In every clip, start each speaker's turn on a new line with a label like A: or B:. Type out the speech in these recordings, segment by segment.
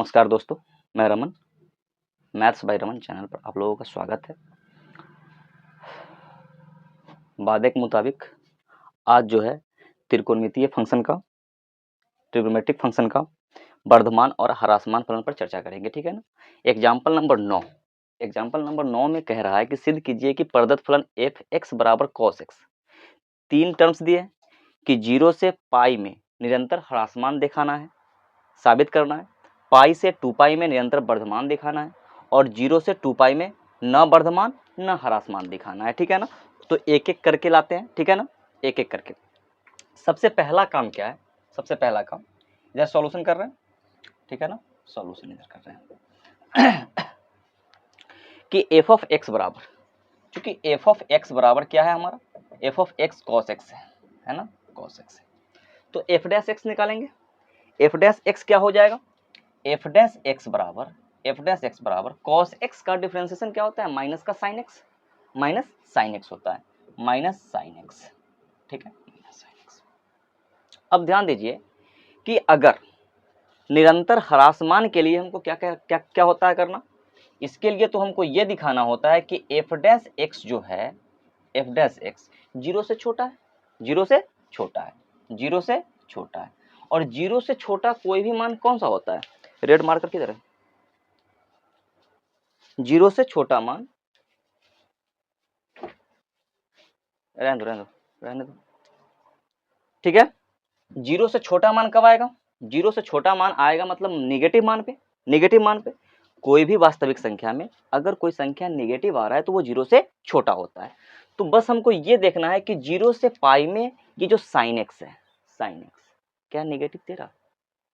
A: नमस्कार दोस्तों, मैं Raman, maths by Raman channel पर आप लोगों का स्वागत है। वादे के मुताबिक आज जो है त्रिकोणमितीय फंक्शन का, ट्रिग्नोमेट्रिक फंक्शन का वर्धमान और ह्रासमान फलन पर चर्चा करेंगे, ठीक है ना। एग्जाम्पल नंबर 9 में कह रहा है कि सिद्ध कीजिए कि प्रदत्त फलन एफ एक्स बराबर कॉस एक्स, तीन टर्म्स दिए कि 0 से पाई में निरंतर ह्रासमान दिखाना है, साबित करना है, पाई से 2 पाई में निरंतर वर्धमान दिखाना है और 0 से 2 पाई में न वर्धमान न ह्रासमान दिखाना है, ठीक है ना। तो एक एक करके लाते हैं, ठीक है ना, एक एक करके। सबसे पहला काम क्या है, सबसे पहला काम इधर सॉल्यूशन कर रहे हैं, ठीक है ना, सॉल्यूशन इधर कर रहे हैं कि एफ ऑफ एक्स बराबर, क्योंकि एफ ऑफ एक्स बराबर क्या है हमारा, F of x cos x है ना, कॉस एक्स है। तो एफ डैश एक्स निकालेंगे, एफ डैश एक्स क्या हो जाएगा, एफ डैश एक्स बराबर कॉस एक्स का डिफरेंशिएशन क्या होता है, माइनस का sine x, minus sine x होता है, माइनस साइन एक्स, ठीक है, माइनस साइन एक्स। अब ध्यान दीजिए कि अगर निरंतर ह्रासमान के लिए हमको क्या क्या क्या क्या होता है करना, इसके लिए तो हमको ये दिखाना होता है कि एफ डैश एक्स जो है, एफ डैश एक्स 0 से छोटा है, 0 से छोटा है, 0 से छोटा है, और 0 से छोटा कोई भी मान कौन सा होता है, रेड मार्कर की तरह, 0 से छोटा मान, रहने दो, ठीक है। 0 से छोटा मान कब आएगा, 0 से छोटा मान आएगा मतलब निगेटिव मान पे, निगेटिव मान पे। कोई भी वास्तविक संख्या में अगर कोई संख्या निगेटिव आ रहा है तो वो 0 से छोटा होता है। तो बस हमको ये देखना है कि 0 से पाई में ये जो साइन एक्स है, साइन एक्स क्या निगेटिव दे रहा,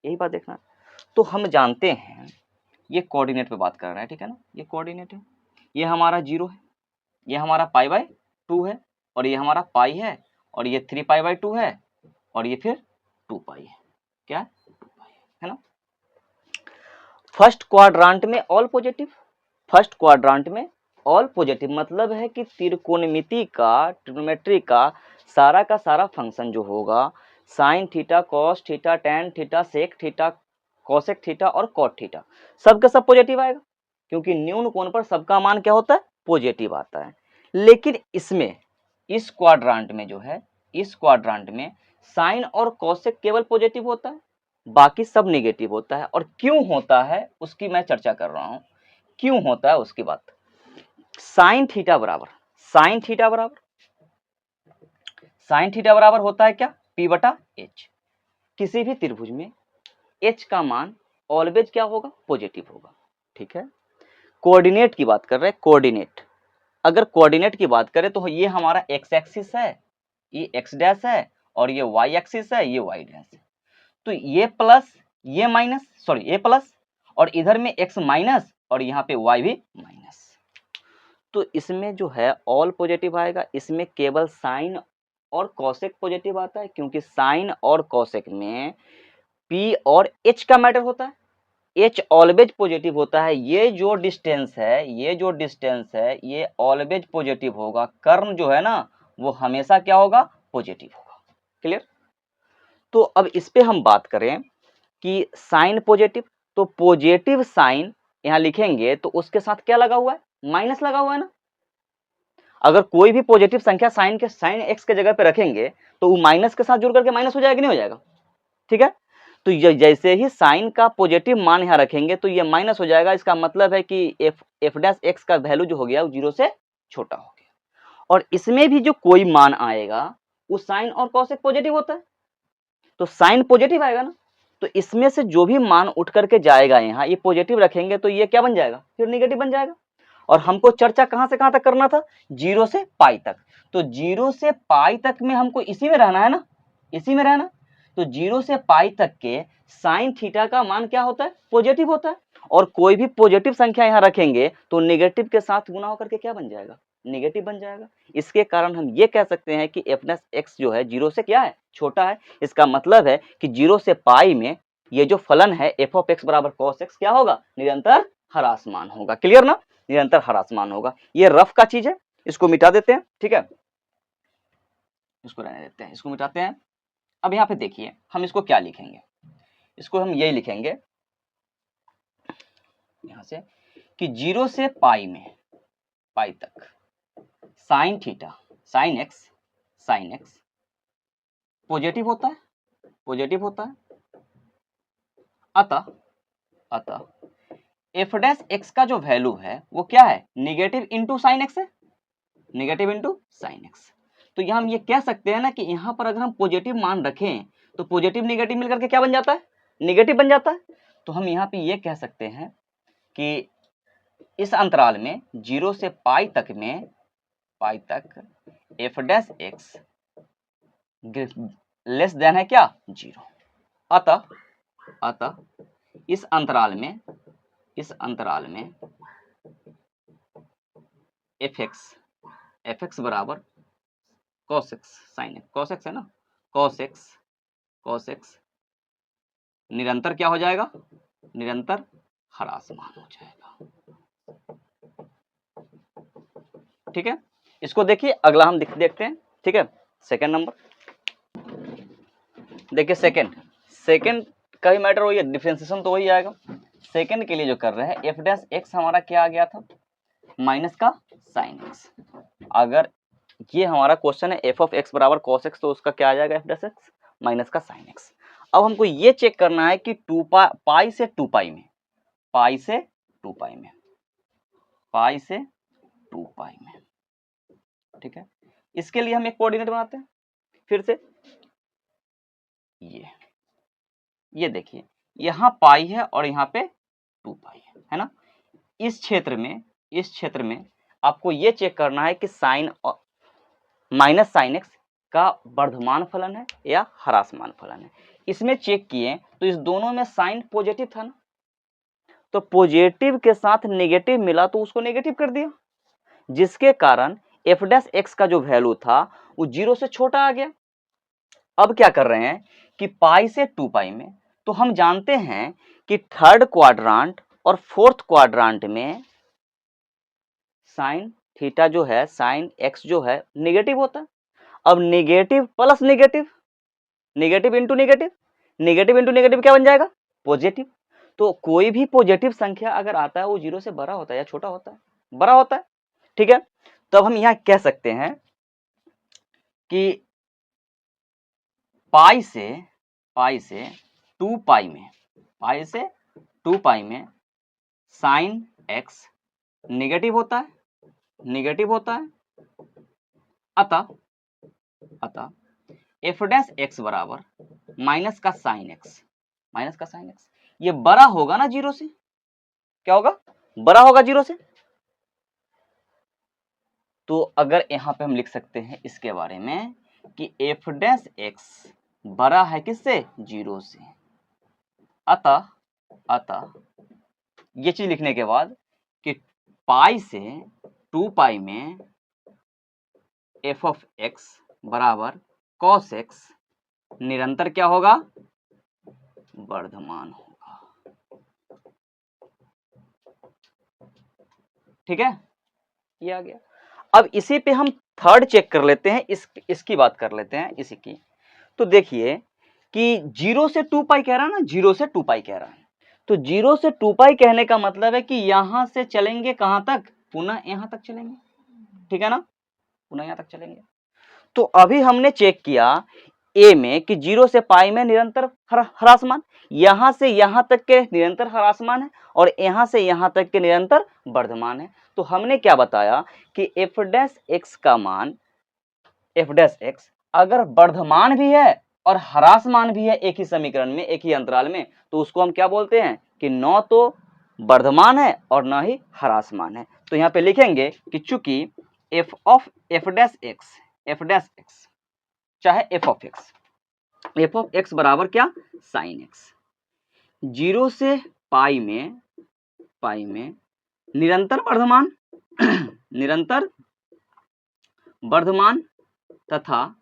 A: यही बात देखना। तो हम जानते हैं ये कोऑर्डिनेट पे बात कर रहे हैं, ठीक है ना, ये कोऑर्डिनेट है, ये हमारा 0 है, ये हमारा पाई बाय 2 है, और ये हमारा पाई है, और ये 3 पाई बाय 2 है, और ये फिर 2 पाई है, क्या 2 पाई है ना। फर्स्ट क्वाड्रांट में ऑल पॉजिटिव, फर्स्ट क्वाड्रांट में ऑल पॉजिटिव मतलब है कि त्रिकोणमिति का, ट्रिग्नोमेट्री का सारा का फंक्शन जो होगा, sine theta, cos theta, tan theta, sec theta, cosec theta और कॉट थीटा, सब का सब पॉजिटिव आएगा, क्योंकि न्यून कोण पर सबका मान क्या होता है, पॉजिटिव आता है। लेकिन इसमें, इस क्वाड्रांट में जो है, इस क्वाड्रांट में साइन और कोसेक केवल पॉजिटिव होता है, बाकी सब नेगेटिव होता है। और क्यों होता है उसकी मैं चर्चा कर रहा हूं, क्यों होता है उसकी बात। साइन थीटा बराबर, साइन थीटा बराबर, साइन थीटा बराबर होता है क्या, पी बटा एच। किसी भी त्रिभुज में एच का मान ऑलवेज क्या होगा, पॉजिटिव होगा, ठीक है। कोऑर्डिनेट की बात कर रहे हैं, कोऑर्डिनेट, अगर कोऑर्डिनेट की बात करें तो ये हमारा एक्स एक्सिस है, ये एक्स डैश है, और ये वाई एक्सिस है, ये वाई डैश है। तो ये प्लस, ये माइनस, सॉरी ये प्लस, और इधर में x माइनस, और यहाँ पे y भी माइनस। तो इसमें जो है ऑल पॉजिटिव आएगा, इसमें केवल साइन और कोसेक पॉजिटिव आता है, क्योंकि साइन और कोसेक में p और h का मैटर होता है, h ऑलवेज पॉजिटिव होता है। ये जो डिस्टेंस है, ये जो डिस्टेंस है, ये ऑलवेज पॉजिटिव होगा, कर्म जो है ना वो हमेशा क्या होगा, पॉजिटिव होगा, क्लियर। तो अब इस पे हम बात करें कि साइन पॉजिटिव, तो पॉजिटिव साइन यहां लिखेंगे तो उसके साथ क्या लगा हुआ है, माइनस लगा हुआ है ना। अगर कोई भी पॉजिटिव संख्या साइन के, साइन एक्स के जगह पे रखेंगे तो वो माइनस के साथ जुड़ करके माइनस हो जाएगा, नहीं हो जाएगा, ठीक है। तो जैसे ही साइन का पॉजिटिव मान यहां रखेंगे तो ये माइनस हो जाएगा, इसका मतलब है कि एफ डैश एक्स का वैल्यू जो हो गया वो 0 से छोटा हो गया। और इसमें भी जो कोई मान आएगा वो साइन और कॉसेक पॉजिटिव होता है, तो साइन पॉजिटिव आएगा ना, तो इसमें से जो भी मान उठ करके जाएगा यहाँ, ये पॉजिटिव रखेंगे तो ये क्या बन जाएगा, फिर नेगेटिव बन जाएगा। और हमको चर्चा कहां से कहां तक करना था, 0 से पाई तक। तो 0 से पाई तक में हमको इसी में रहना है ना, इसी में रहना। तो 0 से पाई तक के साइन थीटा का मान क्या होता है, पॉजिटिव होता है। और कोई भी पॉजिटिव संख्या यहाँ रखेंगे तो नेगेटिव के साथ गुना होकर के क्या बन जाएगा, नेगेटिव बन जाएगा। इसके कारण हम ये कह सकते हैं कि एफ डैश एक्स जो है 0 से क्या है, छोटा है। इसका मतलब है कि 0 से पाई में ये जो फलन है एफ ऑफ एक्स बराबर कॉस एक्स क्या होगा, निरंतर ह्रासमान होगा, क्लियर ना, निरंतर ह्रासमान होगा। ये रफ का चीज है, इसको मिटा देते हैं, ठीक है, इसको रहने देते हैं, इसको मिटाते हैं। अब यहाँ पे देखिए हम इसको क्या लिखेंगे, इसको हम यही लिखेंगे यहां से कि 0 से पाई में, पाई तक sine theta, sine x positive होता है, पॉजिटिव होता है। अतः एफ डैश एक्स का जो वैल्यू है वो क्या है, निगेटिव इंटू साइन एक्स है, निगेटिव इंटू साइन एक्स। तो यहां हम ये कह सकते हैं ना कि यहां पर अगर हम पॉजिटिव मान रखें तो पॉजिटिव निगेटिव मिलकर के क्या बन जाता है, निगेटिव बन जाता है। तो हम यहाँ पे ये कह सकते हैं कि इस अंतराल में 0 से पाई तक में, पाई तक F dash x less than है क्या, 0। अतः इस अंतराल में एफ एक्स बराबर cos x sin x, cos x है ना, cos x निरंतर क्या हो जाएगा, निरंतर ह्रासमान हो जाएगा। ठीक है, इसको देखिए, अगला हम देखते हैं। ठीक है, सेकंड नंबर देखिए, सेकंड का ही मैटर वही है, डिफरेंशिएशन तो वही आएगा। सेकंड के लिए जो कर रहे हैं, एफ डैश एक्स हमारा क्या आ गया था, माइनस का साइन एक्स। अगर ये हमारा क्वेश्चन है एफ ऑफ एक्स बराबर कॉस एक्स, तो उसका क्या आ जाएगा, एफ डैश एक्स माइनस का साइन एक्स। अब हमको ये चेक करना है कि पाई से 2 पाई में, पाई से 2 पाई में, पाई से 2 पाई में। ठीक है, इसके लिए हम एक कोऑर्डिनेट बनाते हैं फिर से। ये देखिए, यहाँ पाई है और यहाँ पे 2 पाई है ना। इस क्षेत्र में आपको ये चेक करना है कि साइन माइनस साइन एक्स का वर्धमान फलन है या ह्रासमान फलन है। इसमें चेक किए तो इस दोनों में साइन पॉजिटिव था ना, तो पॉजिटिव के साथ नेगेटिव मिला तो उसको नेगेटिव कर दिया, जिसके कारण एफ डैश एक्स का जो वैल्यू था वो 0 से छोटा आ गया। अब क्या कर रहे हैं कि पाई से 2 पाई में, तो हम जानते हैं कि थर्ड क्वाड्रांट और फोर्थ क्वाड्रांट में साइन थीटा जो है, साइन एक्स जो है नेगेटिव होता है। अब negative plus negative, negative into negative, negative into negative क्या बन जाएगा, पॉजिटिव। तो कोई भी पॉजिटिव संख्या अगर आता है वो 0 से बड़ा होता है या छोटा होता है, बड़ा होता है। ठीक है, तब हम यहां कह सकते हैं कि पाई से 2 पाई में, पाई से 2 पाई में साइन एक्स नेगेटिव होता है, नेगेटिव होता है। अतः एफ डैश एक्स बराबर माइनस का साइन एक्स, माइनस का साइन एक्स ये बड़ा होगा ना 0 से, क्या होगा, बड़ा होगा 0 से। तो अगर यहां पे हम लिख सकते हैं इसके बारे में कि एफ डैश एक्स बड़ा है किससे, 0 से। अतः ये चीज लिखने के बाद कि पाई से 2 पाई में एफ ऑफ एक्स बराबर कॉस एक्स निरंतर क्या होगा, वर्धमान होगा। ठीक है, ये आ गया। अब इसी पे हम थर्ड चेक कर लेते हैं, इसकी बात कर लेते हैं इसी की। तो देखिए कि 0 से 2 पाई कह रहा है ना, 0 से 2 पाई कह रहा है, तो 0 से 2 पाई कहने का मतलब है कि यहां से चलेंगे कहां तक, पुनः यहां तक चलेंगे। ठीक है ना, पुनः यहां तक चलेंगे। तो अभी हमने चेक किया ए में कि 0 से पाई में निरंतर ह्रासमान, यहां से यहां तक के निरंतर ह्रासमान है और यहां से यहां तक के निरंतर वर्धमान है। तो हमने क्या बताया कि एफ डैश एक्स का मान, एफ डैश एक्स अगर वर्धमान भी है और ह्रासमान भी है एक ही समीकरण में, एक ही अंतराल में, तो उसको हम क्या बोलते हैं कि न तो वर्धमान है और न ही ह्रासमान है। तो यहाँ पे लिखेंगे कि चूंकि एफ डैश एक्स चाहे एफ ऑफ एक्स बराबर क्या, साइन एक्स, 0 से पाई में निरंतर वर्धमान निरंतर वर्धमान तथा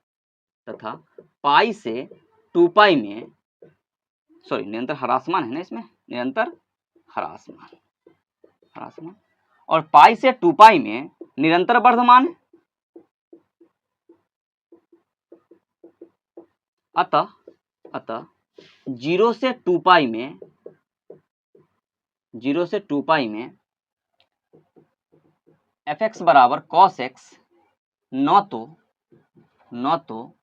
A: पाई से 2 पाई में, सॉरी निरंतर ह्रासमान है ना इसमें, निरंतर ह्रासमान और पाई से 2 पाई में निरंतर वर्धमान है। अतः 0 से 2 पाई में 0 से 2 पाई में एफ एक्स बराबर कॉस एक्स न तो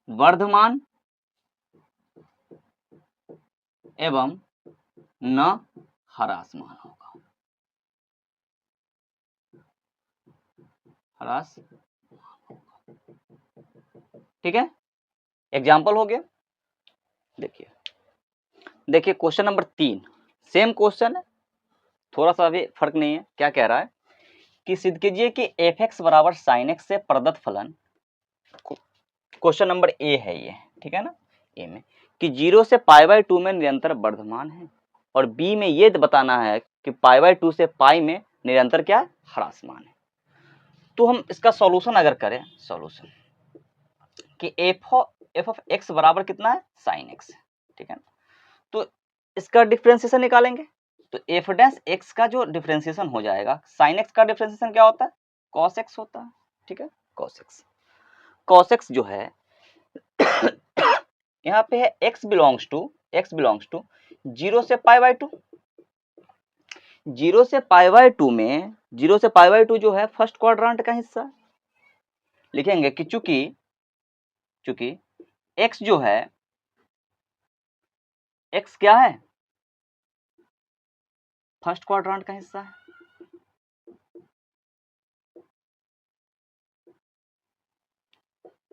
A: वर्धमान एवं न ह्रासमान होगा। ठीक है, एग्जाम्पल हो गया। देखिए क्वेश्चन नंबर 3 सेम क्वेश्चन है, थोड़ा सा भी फर्क नहीं है। क्या कह रहा है कि सिद्ध कीजिए कि एफ एक्स बराबर साइन एक्स से प्रदत्त फलन, क्वेश्चन नंबर ए है ये, ठीक है ना, ए में कि 0 से π/2 में निरंतर वर्धमान है और बी में ये बताना है कि π/2 से पाई में निरंतर क्या है, ह्रासमान है। तो हम इसका सॉल्यूशन अगर करें, सॉल्यूशन कि एफ ऑफ एक्स बराबर कितना है, साइन एक्स, ठीक है ना, तो इसका डिफरेंशिएशन निकालेंगे। तो एफ डैश एक्स का जो डिफरेंशिएशन हो जाएगा, साइन एक्स का डिफरेंशिएशन क्या होता है, कॉस एक्स होता है, ठीक है, कॉस एक्स जो है यहाँ पे है x बिलोंग्स टू 0 से π/2, 0 से π/2 में 0 से π/2 जो है फर्स्ट क्वाड्रेंट का हिस्सा, लिखेंगे कि चूंकि x जो है, x क्या है, फर्स्ट क्वाड्रेंट का हिस्सा है,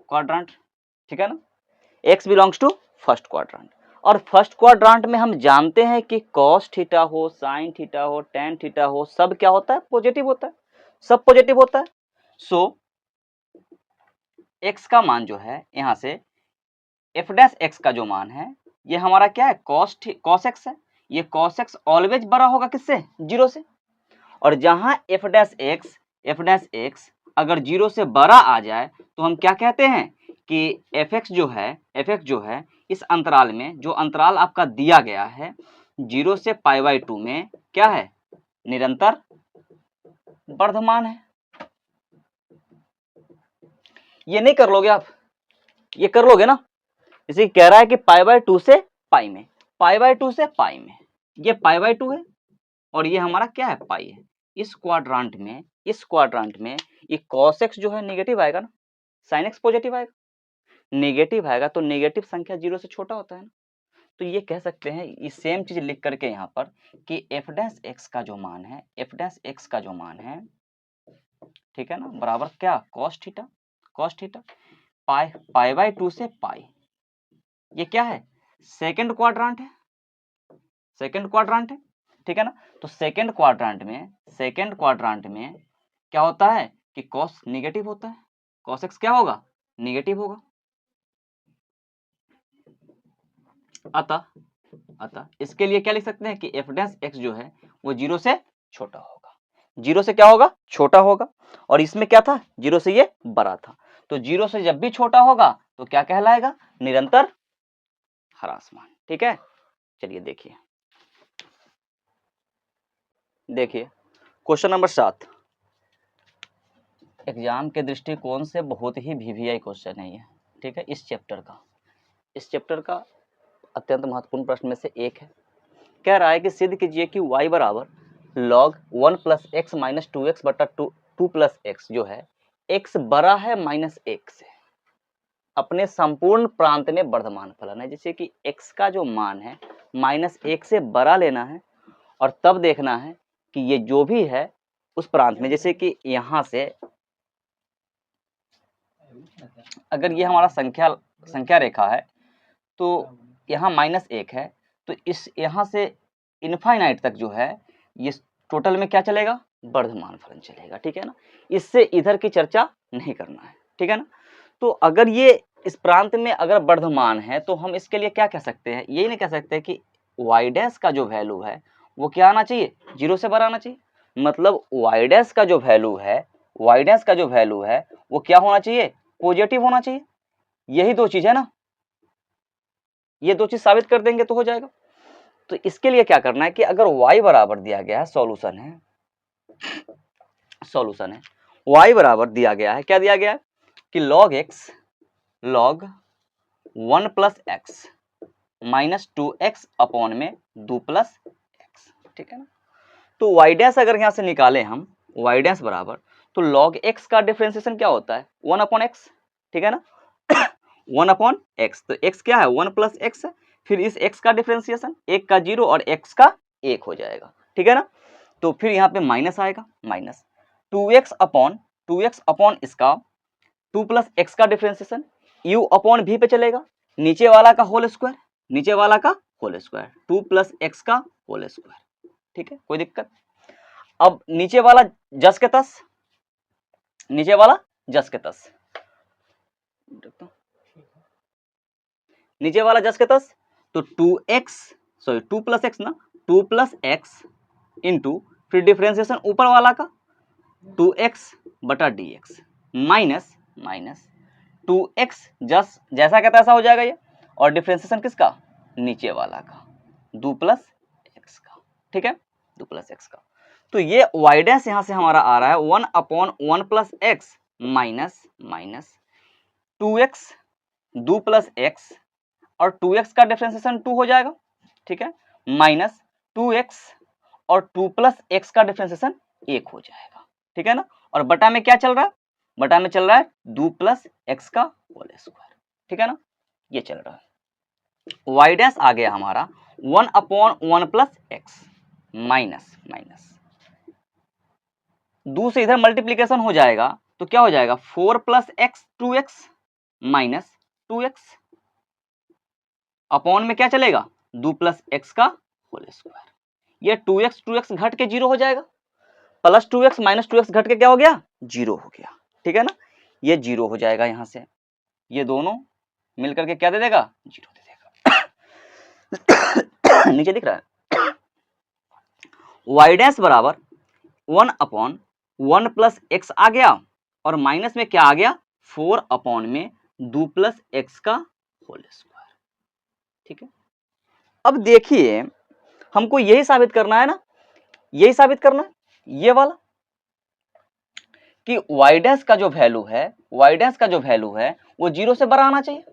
A: क्वाड्रेंट, ठीक है ना, x belongs to first quadrant. और फर्स्ट क्वाड्रेंट में हम जानते हैं कि cos थीटा हो, साइन थीटा हो, tan थीटा हो, सब क्या होता है, पॉजिटिव होता है, सब पॉजिटिव होता है। सो x का मान जो है, यहां से f डैश x का जो मान है ये हमारा क्या है, cos x है। ये cos x ऑलवेज बड़ा होगा किससे, 0 से, और जहां f डैश x अगर 0 से बड़ा आ जाए तो हम क्या कहते हैं कि fx जो है इस अंतराल में, जो अंतराल आपका दिया गया है 0 से π/2 में क्या है, निरंतर वर्धमान है। ये नहीं कर लोगे आप, ये कर लोगे ना, इसे कह रहा है कि π/2 से पाई में, π/2 से पाई में, ये π/2 है और ये हमारा क्या है, पाई है। इस क्वाड्रेंट में ये cos x जो है नेगेटिव आएगा ना, sin x पॉजिटिव आएगा, नेगेटिव आएगा तो नेगेटिव संख्या 0 से छोटा होता है ना। तो ये कह सकते हैं, ये सेम चीज लिख करके यहाँ पर कि f डैश x का जो मान है, ठीक है ना, बराबर क्या, cos थीटा π/2 से पाई, ये क्या है, सेकंड क्वाड्रेंट है, ठीक है ना। तो सेकंड क्वाड्रेंट में क्या होता है कि cos नेगेटिव होता है, cos x क्या होगा, नेगेटिव होगा। अतः इसके लिए क्या लिख सकते हैं कि f डैश x जो है वो 0 से छोटा होगा, 0 से क्या होगा, छोटा होगा। और इसमें क्या था, 0 से ये बड़ा था, तो 0 से जब भी छोटा होगा तो क्या कहलाएगा, निरंतर ह्रासमान, ठीक है। चलिए देखिए क्वेश्चन नंबर 7, एग्जाम के दृष्टिकोण से बहुत ही वीवीआई क्वेश्चन है ये, ठीक है, इस चैप्टर का अत्यंत महत्वपूर्ण प्रश्न में से एक है। कह रहा है कि सिद्ध कीजिए कि y बराबर log 1 plus x minus 2x बटा 2 प्लस एक्स जो है x बड़ा है माइनस 1 से, अपने संपूर्ण प्रांत में वर्धमान फलन है। जैसे कि x का जो मान है माइनस 1 से बड़ा लेना है और तब देखना है कि ये जो भी है उस प्रांत में, जैसे कि यहां से अगर ये हमारा संख्या रेखा है तो यहाँ माइनस 1 है, तो इस यहाँ से इनफाइनाइट तक जो है ये टोटल में क्या चलेगा, वर्धमान फलन चलेगा, ठीक है ना। इससे इधर की चर्चा नहीं करना है, ठीक है ना। तो अगर ये इस प्रांत में अगर वर्धमान है तो हम इसके लिए क्या कह सकते हैं, ये नहीं कह सकते कि y डैश का जो वैल्यू है वो क्या आना चाहिए, 0 से बड़ा आना चाहिए। मतलब y डैश का जो वैल्यू है वो क्या होना चाहिए, पॉजिटिव होना चाहिए। यही दो चीज है ना, ये दो चीज साबित कर देंगे तो हो जाएगा। तो इसके लिए क्या करना है कि अगर y बराबर दिया गया है, सॉल्यूशन है y बराबर दिया गया है, क्या दिया गया है कि log 1 plus x minus 2x upon में 2 प्लस एक्स, ठीक है ना। तो वाई डैश अगर यहाँ से निकाले हम वाई डैश बराबर, तो लॉग एक्स का डिफरेंशिएशन क्या होता है 1/x, ठीक है ना 1/x, तो x क्या है 1 + x है, फिर इस x का डिफरेंशिएशन 1 का 0 और x का 1 हो जाएगा, ठीक है ना। तो फिर यहाँ पे माइनस आएगा, माइनस 2x अपॉन इसका 2 + x का डिफरेंशिएशन u/v पे चलेगा, नीचे वाला का होल स्क्वायर, नीचे वाला का होल स्क्वायर 2 + x का होल स्क्वायर, ठीक है, कोई दिक्कत। अब नीचे वाला जस के तस, नीचे वाला जस के तस, नीचे वाला जस के तस, तो 2 + x ना, 2 + x इंटू फिर डिफरेंशिएशन ऊपर वाला का 2x/dx माइनस 2x जस जैसा का तैसा हो जाएगा ये, और डिफरेंशिएशन किसका नीचे वाला का 2 + x का, ठीक है 2 + x का। तो ये y डैश यहाँ से हमारा आ रहा है 1/1 + x माइनस 2x 2 + x और 2x का डिफरेंशिएशन 2 हो जाएगा, ठीक है, माइनस 2x और 2 + x का डिफरेंशिएशन 1 हो जाएगा, ठीक है ना। और बटा में क्या चल रहा है, बटा में चल रहा है 2 + x का होल स्क्वायर, ठीक है ना, ये चल रहा है। y डैश आ गया हमारा 1/1 + x माइनस 2 से इधर मल्टीप्लीकेशन हो जाएगा, तो क्या हो जाएगा 4 + x 2x minus 2x upon में क्या चलेगा 2 + x का होल स्क्वायर, ये 2x घट के 0 हो जाएगा, प्लस 2x माइनस 2x घट के क्या हो गया 0 हो गया, ठीक है ना, ये 0 हो जाएगा, यहां से ये दोनों मिलकर के क्या दे देगा 0 दे देगा। नीचे दिख रहा है y डैश बराबर 1/1 + x आ गया और माइनस में क्या आ गया 4 में 2 + x का होल स्क्वायर, ठीक है। अब देखिए हमको यही साबित करना है ना, यही साबित करना है ये वाला कि y डैश का जो वैल्यू है, y डैश का जो वैल्यू है वो 0 से बड़ा आना चाहिए।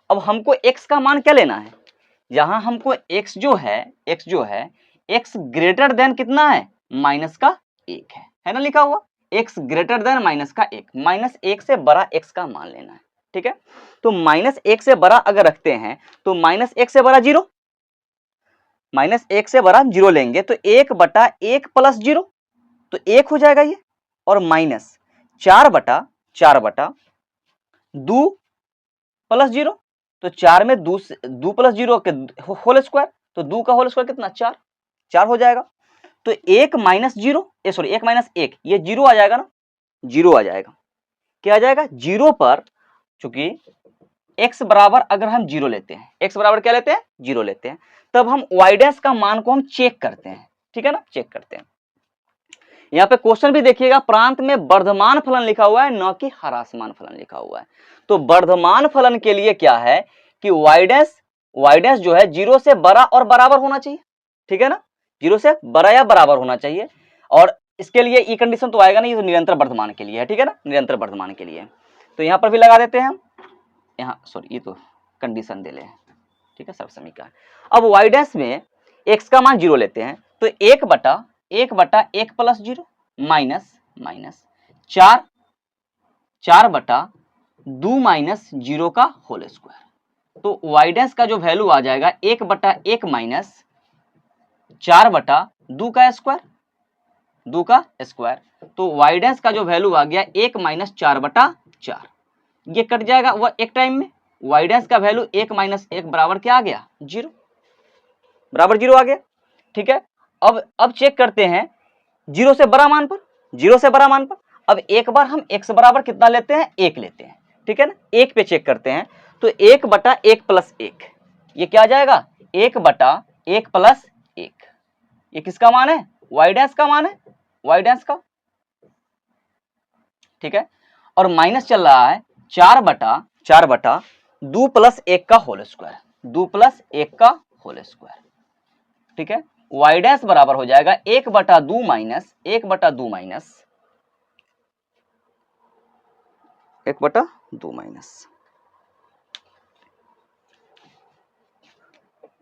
A: अब हमको x का मान क्या लेना है, यहां हमको x जो है x ग्रेटर देन कितना है माइनस का 1 है ना, लिखा हुआ x ग्रेटर देन माइनस का 1, -1 से बड़ा x का मान लेना है, ठीक है। तो -1 से बड़ा अगर रखते हैं तो -1 से बड़ा 0, -1 से बड़ा 0 लेंगे तो 1/1 + 0 तो 1 हो जाएगा ये, और माइनस 4/2 + 0 तो 4 में 2 + 0 के होल स्क्वायर, तो 2 का होल स्क्वायर कितना 4 हो जाएगा। तो 1 - 0 1 - 1 ये 0 आ जाएगा ना, 0 आ जाएगा, क्या आ जाएगा 0 पर, चूंकि x बराबर अगर हम 0 लेते हैं, x बराबर क्या लेते हैं 0 लेते हैं, तब हम y डैश का मान को हम चेक करते हैं, ठीक है ना, चेक करते हैं। यहाँ पे क्वेश्चन भी देखिएगा, प्रांत में वर्धमान फलन लिखा हुआ है न कि ह्रासमान फलन लिखा हुआ है। तो वर्धमान फलन के लिए क्या है कि y डैश जो है 0 से बड़ा और बराबर होना चाहिए, ठीक है ना, 0 से बड़ा या बराबर होना चाहिए, और इसके लिए ई कंडीशन तो आएगा नहीं, तो निरंतर वर्धमान के लिए है, ठीक है ना, निरंतर वर्धमान के लिए। तो यहाँ पर भी लगा देते हैं हम, यहाँ सॉरी ये तो कंडीशन दे ले, ठीक है, सर्व समीकरण। अब y डैश में x का मान 0 लेते हैं, तो 1/1 + 0 माइनस 4/2 - 0 का होल स्क्वायर, तो y डैश का जो वैल्यू आ जाएगा 1/1 माइनस 4/2 का स्क्वायर, 2 का स्क्वायर, तो y डैश का जो वैल्यू आ गया 1 - 4/4, ये कट जाएगा वह एक टाइम में, y डैश का वैल्यू 1 - 1 बराबर क्या आ गया 0, बराबर 0 आ गया, ठीक है। अब चेक करते हैं 0 से बड़ा मान पर, 0 से बड़ा मान पर। अब एक बार हम x बराबर कितना लेते हैं 1 लेते हैं, ठीक है ना, 1 पे चेक करते हैं, तो 1/1 + 1 ये क्या आ जाएगा 1/1 + 1, ये किसका मान है y डैश का मान है, y डैश का, ठीक है। और माइनस चल रहा है 4/2 + 1 का होल स्क्वायर, 2 + 1 का होल स्क्वायर, ठीक है। y डैश बराबर हो जाएगा 1/2 माइनस 1/2 माइनस 1/2 माइनस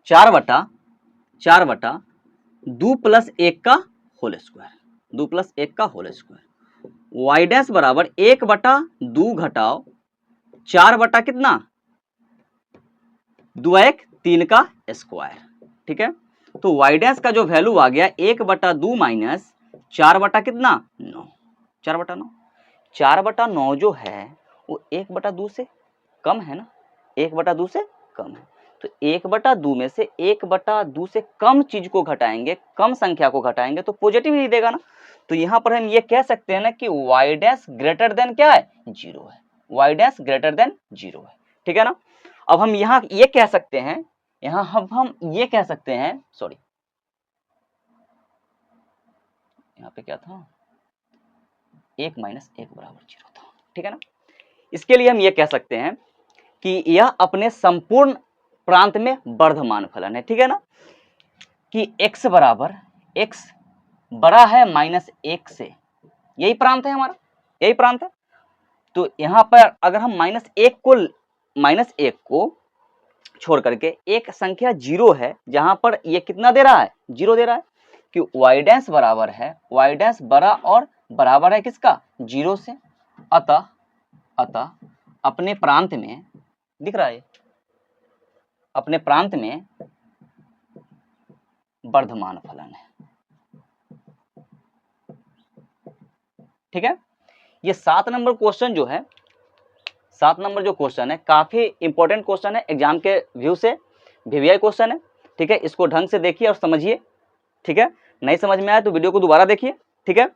A: 4/2 2 + 1 का होल स्क्वायर, 2 + 1 का होल स्क्वायर, वाई डैश बराबर 1/2 घटाओ 4 बटा कितना 2 1 3 का स्क्वायर। ठीक है, तो वाई डैश का जो वैल्यू आ गया 1/2 माइनस 4 बटा कितना 9, 4/9। 4/9 जो है वो 1/2 से कम है ना, 1/2 से कम है, तो 1/2 में से 1/2 से कम चीज को घटाएंगे, कम संख्या को घटाएंगे तो पॉजिटिव ही देगा ना। तो यहाँ पर हम ये कह सकते हैं ना कि वाई डैश ग्रेटर देन क्या है 0 है, वाई डैश ग्रेटर देन 0 है। ठीक है ना। अब हम यहाँ ये कह सकते हैं, यहाँ हम ये कह सकते हैं, सॉरी यहाँ पे क्या था 1 - 1 बराबर 0 था। ठीक है ना। इसके लिए हम ये कह सकते हैं कि यह अपने संपूर्ण प्रांत में वर्धमान फलन है। ठीक है ना, कि x बराबर x बड़ा है -1 से, यही प्रांत है हमारा, यही प्रांत है। तो यहाँ पर अगर हम -1 को छोड़ करके एक संख्या 0 है जहां पर ये कितना दे रहा है 0 दे रहा है, कि वाई डैश बराबर है, वाई डैश बड़ा और बराबर है किसका 0 से, अतः अपने प्रांत में दिख रहा है, अपने प्रांत में वर्धमान फलन है। ठीक है, ये 7 नंबर क्वेश्चन जो है, 7 नंबर जो क्वेश्चन है काफी इंपॉर्टेंट क्वेश्चन है, एग्जाम के व्यू से वीवीआई क्वेश्चन है। ठीक है, इसको ढंग से देखिए और समझिए। ठीक है, नहीं समझ में आया तो वीडियो को दोबारा देखिए। ठीक है,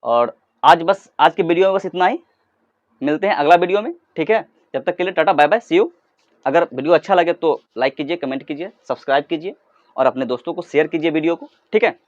A: और आज के वीडियो में बस इतना ही, मिलते हैं अगला वीडियो में। ठीक है, जब तक के लिए ta-ta bye bye, see you. अगर वीडियो अच्छा लगे तो लाइक कीजिए, कमेंट कीजिए, सब्सक्राइब कीजिए और अपने दोस्तों को शेयर कीजिए वीडियो को। ठीक है।